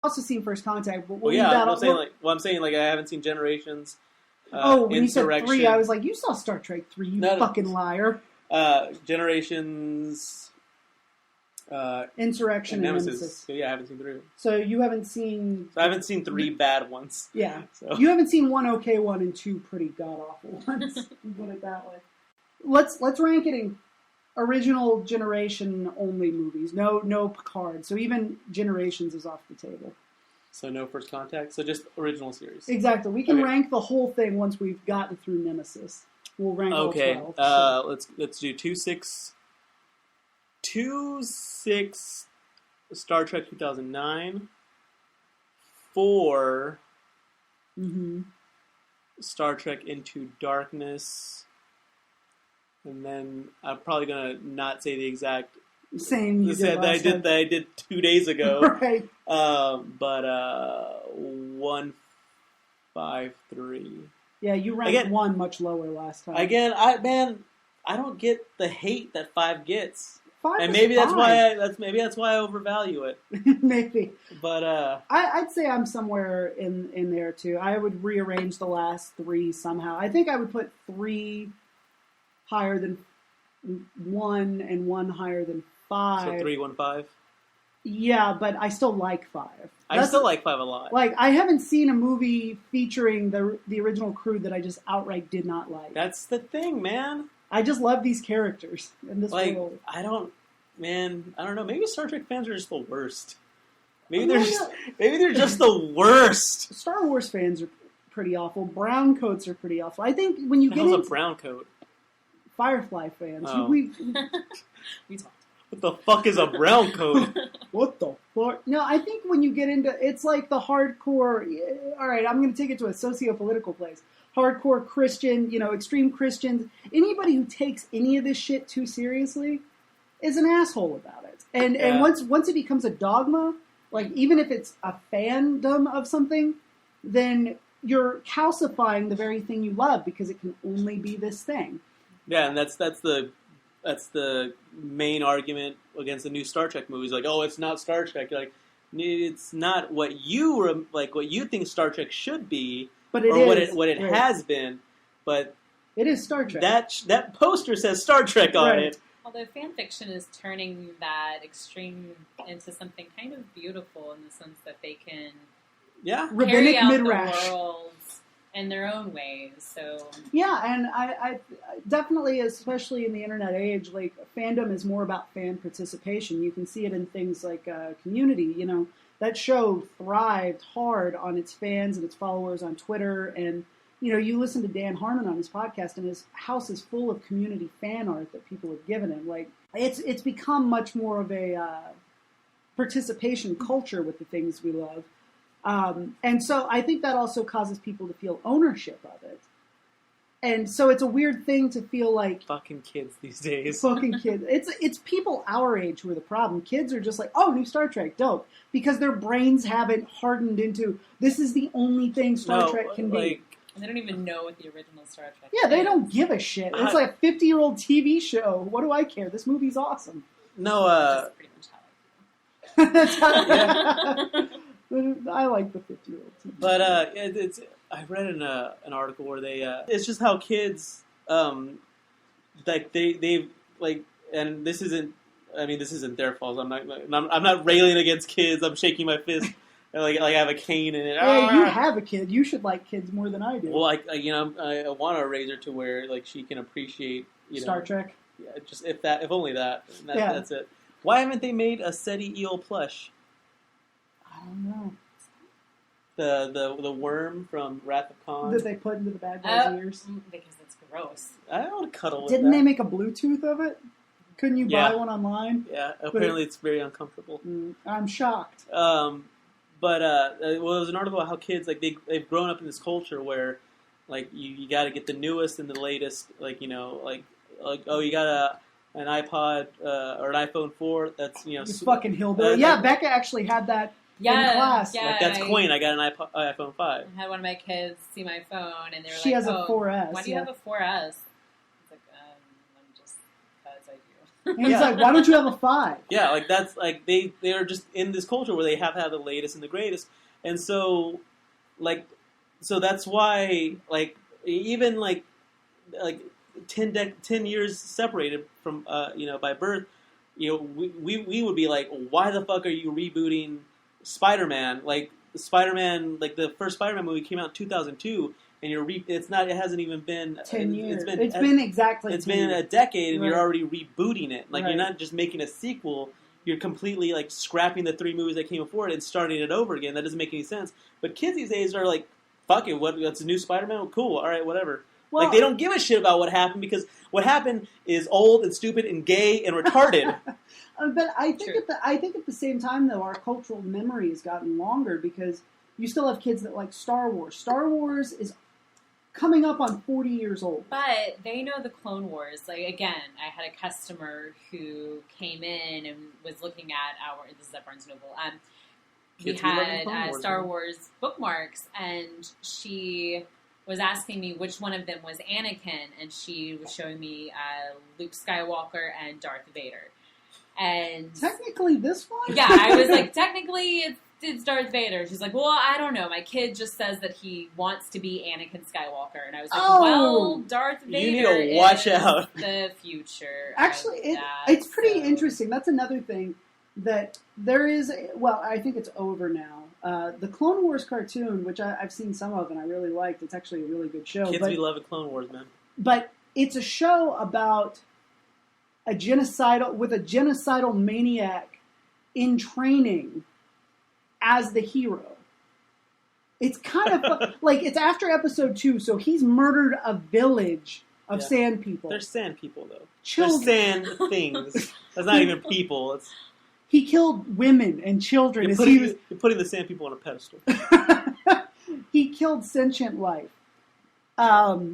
also seen First Contact, but well, yeah, I'm saying I haven't seen Generations. When you said 3, I was like, you saw Star Trek 3, you fucking liar. Generations, Insurrection, and Nemesis. So, yeah, I haven't seen 3. So you haven't seen... So I haven't seen 3 bad ones. Yeah. So. You haven't seen 1 okay one and 2 pretty god-awful ones. Put it that way. Let's rank it in original generation-only movies. No Picard. So even Generations is off the table. So no First Contact? So just original series? Exactly. We can rank the whole thing once we've gotten through Nemesis. We'll rank all 12. Let's do 2-6 Star Trek 2009, 4 Star Trek Into Darkness, and then I'm probably gonna not say the exact same you did that I did 2 days ago. Right. But 1, 5, 3. Yeah, you ranked 1 much lower last time. Again, I don't get the hate that 5 gets. 5 and is maybe that's fine. why I overvalue it. Maybe. But I'd say I'm somewhere in there too. I would rearrange the last 3 somehow. I think I would put 3 higher than 1 and 1 higher than 5. So 3, 1, 5? Yeah, but I still like 5. I still like 5 a lot. Like, I haven't seen a movie featuring the original crew that I just outright did not like. That's the thing, man. I just love these characters in this world. I don't know. Maybe Star Trek fans are just the worst. Maybe they're just the worst. Star Wars fans are pretty awful. Brown coats are pretty awful. I think when you get into a brown coat, Firefly fans, we talked. What the fuck is a brown coat? What the fuck? No, I think when you get into it's like the hardcore. All right, I'm going to take it to a socio-political place. Hardcore Christian, extreme Christians. Anybody who takes any of this shit too seriously is an asshole about it. And once it becomes a dogma, like even if it's a fandom of something, then you're calcifying the very thing you love because it can only be this thing. Yeah, and that's the main argument against the new Star Trek movies. Like, oh, it's not Star Trek. Like, it's not what you think Star Trek should be. But it is. What it has been, but it is Star Trek. That poster says Star Trek on it. Although fan fiction is turning that extreme into something kind of beautiful in the sense that they can carry out midrash. The worlds in their own ways. So and I definitely, especially in the internet age, like fandom is more about fan participation. You can see it in things like Community. That show thrived hard on its fans and its followers on Twitter. And, you listen to Dan Harmon on his podcast, and his house is full of Community fan art that people have given him. Like, it's become much more of a participation culture with the things we love. And so I think that also causes people to feel ownership of it. And so it's a weird thing to feel like... Fucking kids these days. Fucking kids. It's people our age who are the problem. Kids are just like, oh, new Star Trek, dope. Because their brains haven't hardened into, this is the only thing Star Trek can be. And they don't even know what the original Star Trek is. They don't give a shit. It's like a 50-year-old TV show. What do I care? This movie's awesome. No, That's pretty much how I feel. I like the 50-year-old TV But I read in an article where they it's just how kids like they like, and this isn't their fault. I'm not railing against kids. I'm shaking my fist like I have a cane in it. Yeah, you have a kid. You should like kids more than I do. Well, I want to raise her to where like she can appreciate Star Trek. Yeah, just if only that. That's it. Why haven't they made a SETI eel plush? I don't know. The worm from Wrath of Khan that they put into the bad guy's ears because it's gross. I don't want to cuddle with Didn't they make a Bluetooth of it? Couldn't you buy one online? Yeah, apparently it's very uncomfortable. I'm shocked. But there was an article about how kids they've grown up in this culture where like you got to get the newest and the latest, like oh, you got an iPod or an iPhone 4 that's it's fucking hillbilly. Becca actually had that. In class. Yeah, that's quaint. I got an iPhone 5. I had one of my kids see my phone, and they were she has a 4S. Why do you have a 4S? It's like, I'm just because I And he's like, why don't you have a 5? Yeah, like that's like they're just in this culture where they have to have the latest and the greatest, and so that's why like even like 10 years separated from by birth, we would be like, why the fuck are you rebooting Spider-Man? Like Spider-Man, like the first Spider-Man movie came out in 2002. And it hasn't even been 10 years. It's been exactly. It's been a decade, and right. You're already rebooting it. Like right. You're not just making a sequel. You're completely like scrapping the 3 movies that came before it and starting it over again. That doesn't make any sense. But kids these days are like, "Fuck it, what's a new Spider-Man? Well, cool, all right, whatever." Well, like they don't give a shit about what happened because what happened is old and stupid and gay and retarded. But I think at the same time though, our cultural memory has gotten longer because you still have kids that like Star Wars. Star Wars is coming up on 40 years old. But they know the Clone Wars. Like, again, I had a customer who came in and was looking at this is at Barnes & Noble. We had Star Wars bookmarks, and she was asking me which one of them was Anakin, and she was showing me Luke Skywalker and Darth Vader. And technically this one? Yeah, I was like, technically it's Darth Vader. She's like, well, I don't know. My kid just says that he wants to be Anakin Skywalker. And I was like, well, Darth Vader you need to watch out. The future. Actually, it's pretty interesting. That's another thing that there is, I think it's over now. The Clone Wars cartoon, which I've seen some of and I really liked. It's actually a really good show. Kids be loving Clone Wars, man. But it's a show about a genocidal maniac in training as the hero. It's kind of like it's after episode 2, so he's murdered a village of sand people. They're sand people, though. Children. They're sand things. That's not even people. He killed women and children. You're putting the sand people on a pedestal. He killed sentient life for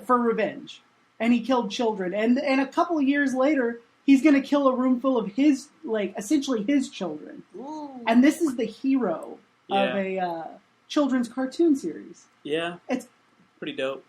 revenge. And he killed children. And a couple of years later, he's going to kill a room full of essentially his children. Ooh. And this is the hero of a children's cartoon series. Yeah. It's pretty dope.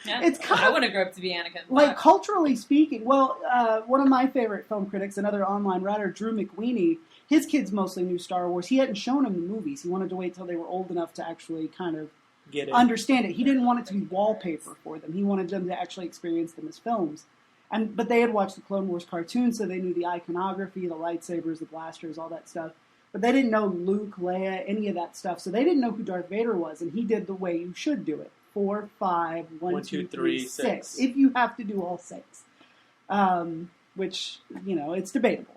It's kind I want to grow up to be Anakin. Like, culturally speaking, one of my favorite film critics, another online writer, Drew McWeeny, his kids mostly knew Star Wars. He hadn't shown them the movies. He wanted to wait till they were old enough to actually kind of get it. Understand it. He didn't want it to be wallpaper for them. He wanted them to actually experience them as films. But they had watched the Clone Wars cartoon, so they knew the iconography, the lightsabers, the blasters, all that stuff. But they didn't know Luke, Leia, any of that stuff. So they didn't know who Darth Vader was, and he did the way you should do it. 4, 5, 1, 2, 3, 6. If you have to do all 6. Which, it's debatable.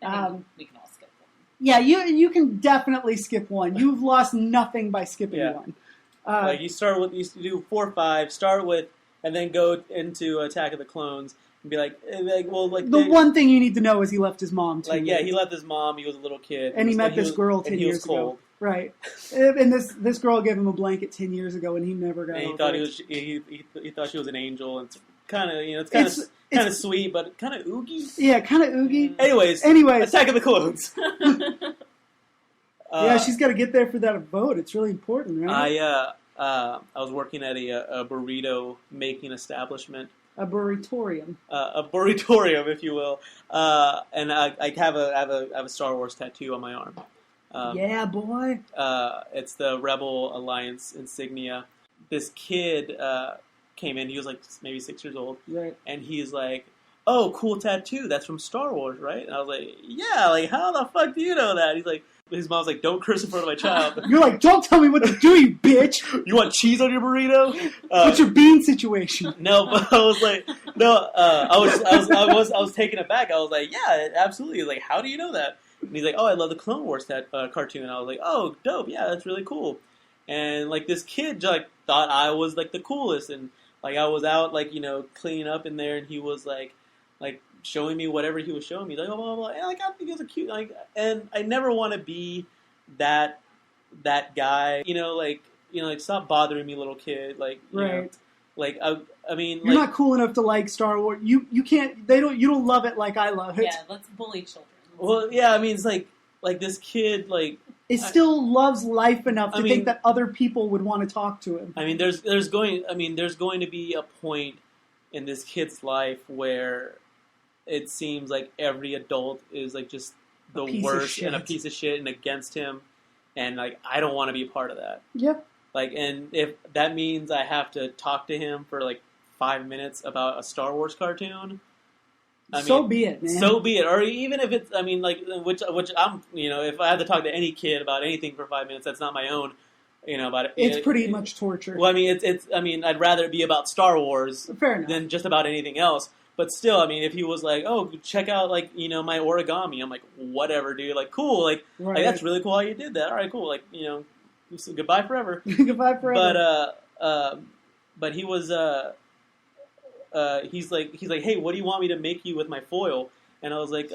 I think we can all skip one. Yeah, you can definitely skip one. You've lost nothing by skipping one. Like you do 4, 5, start with, and then go into Attack of the Clones and be one thing you need to know is he left his mom too. He left his mom. He was a little kid, and he met this girl 10 years ago. Right, and this girl gave him a blanket 10 years ago, and he never got. And he thought she was an angel. And it's kind of it's kind of sweet, but kind of oogie. Yeah, kind of oogie. Anyways, Attack of the Clones. She's got to get there for that vote. It's really important, right? I was working at a burrito making establishment. A burritorium. A burritorium, if you will. And I have a Star Wars tattoo on my arm. Yeah, boy. It's the Rebel Alliance insignia. This kid came in. He was like maybe 6 years old. Right. And he's like, "Oh, cool tattoo. That's from Star Wars, right?" And I was like, "Yeah. Like, how the fuck do you know that?" He's like, his mom's like, "Don't curse in front of my child." You're like, "Don't tell me what to do, you bitch." You want cheese on your burrito? What's your bean situation? No, but I was like, no. I was taken aback. I was like, "Yeah, absolutely." Like, how do you know that? And he's like, "Oh, I love the Clone Wars cartoon." And I was like, "Oh, dope. Yeah, that's really cool." And like this kid like thought I was like the coolest, and like I was out like cleaning up in there, and he was like showing me whatever he was showing me, like blah blah blah. And like I think it was a cute and I never want to be that guy, like stop bothering me, little kid, like right. I mean, you're not cool enough to like Star Wars. You can't. You don't love it like I love it. Yeah, let's bully children. Well, yeah, I mean, it's like this kid, like it still loves life enough to think that other people would want to talk to him. I mean, there's going to be a point in this kid's life where it seems like every adult is like just the worst and a piece of shit and against him, and like I don't want to be a part of that. Yep. Like, and if that means I have to talk to him for like 5 minutes about a Star Wars cartoon, so be it, man. So be it. Or even if it's, I mean, like, which I'm, if I had to talk to any kid about anything for 5 minutes, that's not my own, about it. It's pretty much torture. Well, I mean, I'd rather it be about Star Wars than just about anything else. But still, I mean, if he was like, oh, check out, like, my origami, I'm like, whatever, dude. Like, cool. Like, that's really cool how you did that. All right, cool. Like, goodbye forever. Goodbye forever. But he was, he's like, hey, what do you want me to make you with my foil? And I was like,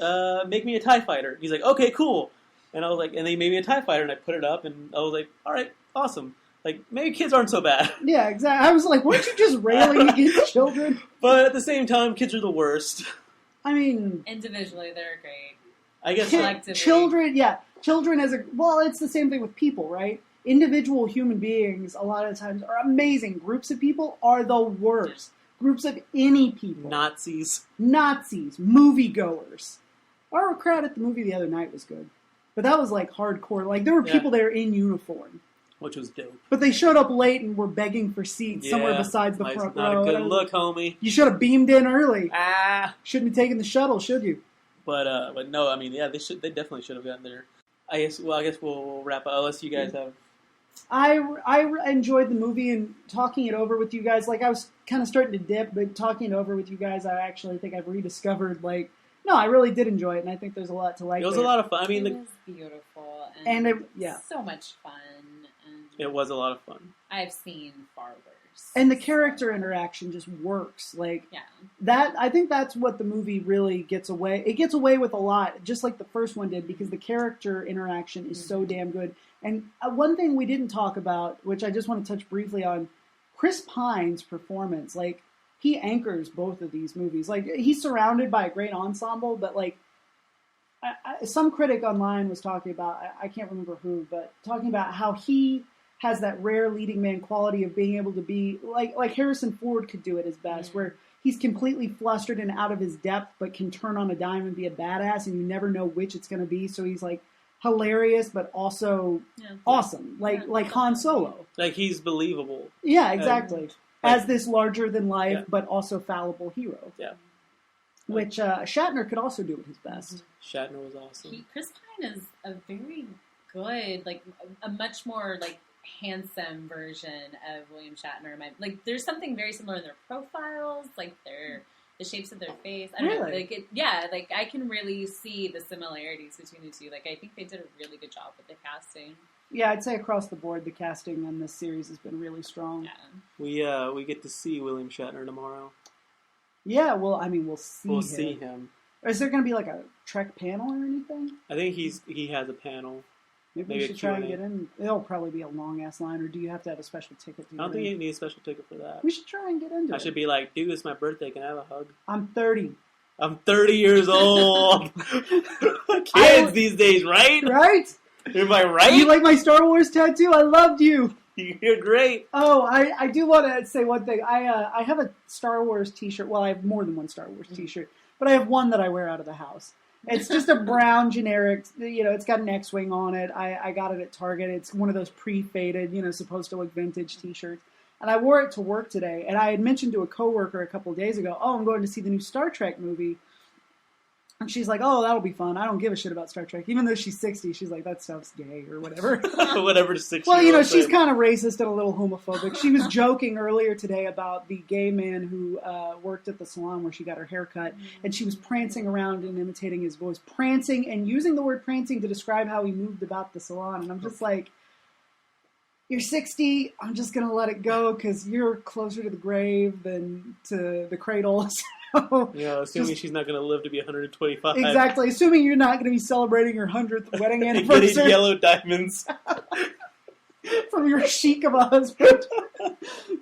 make me a TIE fighter. He's like, okay, cool. And I was like, and they made me a TIE fighter, and I put it up, and I was like, all right, awesome. Like, maybe kids aren't so bad. Yeah, exactly. I was like, weren't you just railing against children? But at the same time, kids are the worst. I mean... individually, they're great. I guess collectively. Children it's the same thing with people, right? Individual human beings, a lot of times, are amazing. Groups of people are the worst. Groups of any people. Nazis, moviegoers. Our crowd at the movie the other night was good. But that was like hardcore. Like, there were people there in uniform. Which was dope. But they showed up late and were begging for seats somewhere besides the front row. Not a good look, homie. You should have beamed in early. Shouldn't have taken the shuttle, should you? But no, I mean, yeah, they definitely should have gotten there. I guess we'll wrap up, unless you guys have... I enjoyed the movie, and talking it over with you guys, like, I was kind of starting to dip, but talking it over with you guys, I actually think I've rediscovered, like, no, I really did enjoy it, and I think there's a lot to like. It was a lot of fun. I mean, it was beautiful, and so much fun. And it was a lot of fun. I've seen far worse. And the character interaction just works. Like, that, I think that's what the movie really gets away. It gets away with a lot, just like the first one did, because the character interaction is so damn good. And one thing we didn't talk about, which I just want to touch briefly on, Chris Pine's performance. Like, he anchors both of these movies. Like, he's surrounded by a great ensemble, but, like, some critic online was talking about, I can't remember who, but talking about how he has that rare leading man quality of being able to be, like Harrison Ford could do it his best, where he's completely flustered and out of his depth, but can turn on a dime and be a badass, and you never know which it's going to be. So he's, like, hilarious, but also awesome. Like Han Solo. Like, he's believable. Yeah, exactly. As this larger-than-life, but also fallible hero. Yeah. Which Shatner could also do at his best. Shatner was awesome. Chris Pine is a very good, like, a much more, like, handsome version of William Shatner. Like, there's something very similar in their profiles, like, the shapes of their face. I don't know. Like, like, I can really see the similarities between the two. Like, I think they did a really good job with the casting. Yeah, I'd say across the board, the casting on this series has been really strong. Yeah. We get to see William Shatner tomorrow. Yeah, well, I mean, we'll see him. Is there going to be, like, a Trek panel or anything? I think he has a panel. Maybe we should try and get in. It'll probably be a long-ass line, or do you have to have a special ticket to get in? I don't think you need a special ticket for that. We should try and get into it. I should be like, dude, it's my birthday. Can I have a hug? I'm 30. I'm 30 years old. Kids these days, right? Right? Am I right? You like my Star Wars tattoo? I loved you. You're great. Oh, I do want to say one thing. I have a Star Wars t-shirt. Well, I have more than one Star Wars t-shirt. But I have one that I wear out of the house. It's just a brown generic, it's got an X-Wing on it. I got it at Target. It's one of those pre-faded, supposed to look vintage t-shirts. And I wore it to work today. And I had mentioned to a coworker a couple of days ago, I'm going to see the new Star Trek movie. And she's like, oh, that'll be fun. I don't give a shit about Star Trek. Even though she's 60, she's like, that stuff's gay or whatever. Whatever 60. Well, she's kind of racist and a little homophobic. She was joking earlier today about the gay man who worked at the salon where she got her hair cut. And she was prancing around and imitating his voice. Prancing and using the word prancing to describe how he moved about the salon. And I'm just like, you're 60. I'm just going to let it go because you're closer to the grave than to the cradle. Assuming she's not going to live to be 125. Exactly. Assuming you're not going to be celebrating your 100th wedding anniversary. Getting yellow diamonds. From your chic of a husband.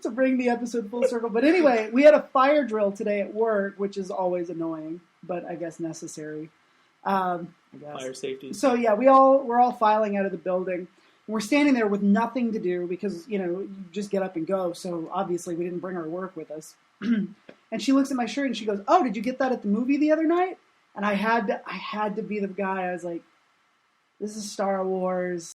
To bring the episode full circle. But anyway, we had a fire drill today at work, which is always annoying, but I guess necessary. I guess. Fire safety. So yeah, we're all filing out of the building. We're standing there with nothing to do because, you just get up and go. So obviously we didn't bring our work with us. And she looks at my shirt and she goes, "Oh, did you get that at the movie the other night?" And I had to be the guy. I was like, "This is Star Wars.